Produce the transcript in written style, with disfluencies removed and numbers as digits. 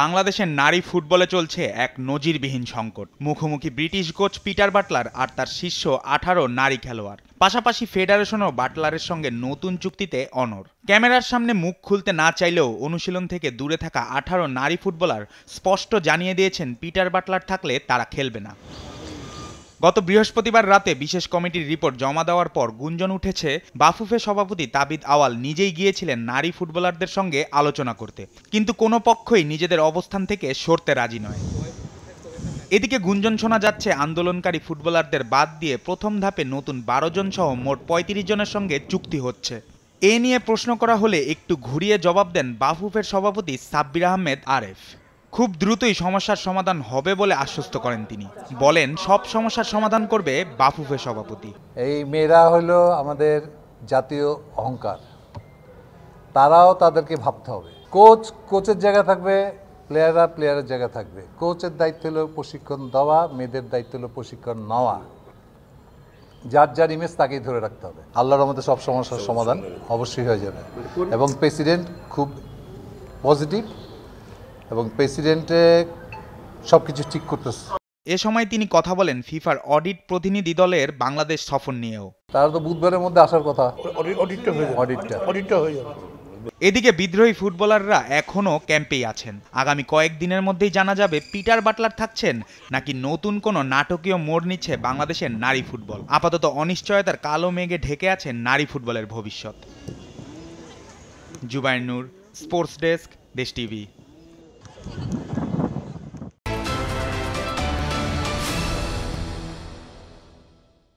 বাংলাদেশের নারী ফুটবলে চলছে এক নজিরবিহীন সংকট। মুখোমুখি ব্রিটিশ কোচ পিটার বাটলার আর তার শীর্ষ 18 নারী খেলোয়াড়। পাশাপাশি ফেডারেশনও বাটলারের সঙ্গে নতুন চুক্তিতে অনড়। ক্যামেরার সামনে মুখ খুলতে না চাইলেও অনুশীলন থেকে দূরে থাকা 18 নারী ফুটবলার স্পষ্ট জানিয়ে দিয়েছেন পিটার বাটলার থাকলে তারা খেলবে না। গত বৃহস্পতিবার রাতে বিশেষ কমিটির রিপোর্ট জমা দেওয়ার পর গুঞ্জন উঠেছে বাফুফে সভাপতি তাবিদ আওয়াল নিজেই গিয়েছিলেন নারী ফুটবলারদের সঙ্গে আলোচনা করতে, কিন্তু কোনো পক্ষই নিজেদের অবস্থান থেকে সরতে রাজি নয়। এদিকে গুঞ্জন শোনা যাচ্ছে আন্দোলনকারী ফুটবলারদের বাদ দিয়ে প্রথম ধাপে নতুন 12 জন সহ মোট 35 জনের সঙ্গে চুক্তি হচ্ছে। এ নিয়ে প্রশ্ন করা হলে একটু ঘুরিয়ে জবাব দেন বাফুফের সভাপতি সাব্বির আহমেদ আরেফ। খুব দ্রুতই সমস্যার সমাধান হবে বলে আশ্বস্ত করেন তিনি। বলেন, সব সমস্যার সমাধান করবে বাফুফে সভাপতি। এই মেয়েরা হলো আমাদের জাতীয় অহংকার, তারাও তাদেরকে ভাবতে হবে। কোচের জায়গা থাকবে, প্লেয়ারের জায়গা থাকবে। কোচের দায়িত্ব হলো প্রশিক্ষণ দেওয়া, মেয়েদের দায়িত্ব হলো প্রশিক্ষণ নেওয়া। যার ইমেজ তাকেই ধরে রাখতে হবে। আল্লাহর রহমতে সব সমস্যার সমাধান অবশ্যই হয়ে যাবে। এবং প্রেসিডেন্ট খুব পজিটিভ এবং প্রেসিডেন্টে সবকিছু ঠিক করতেছে। এ সময় তিনি কথা বলেন ফিফার অডিট প্রতিনিধি দলের বাংলাদেশ সফর নিয়েও। তারা তো বুধবারের মধ্যে আসার কথা। অডিটটা হয়ে যাবে। এদিকে বিদ্রোহী ফুটবলাররা এখনও ক্যাম্পেই আছেন। আগামী কয়েকদিনের মধ্যেই জানা যাবে পিটার বাটলার থাকছেন নাকি নতুন কোনো নাটকীয় মোড় নিচ্ছে বাংলাদেশের নারী ফুটবল। আপাতত অনিশ্চয়তার কালো মেঘে ঢেকে আছে নারী ফুটবলের ভবিষ্যৎ। জুবায়ের নূর, স্পোর্টস ডেস্ক, দেশ টিভি।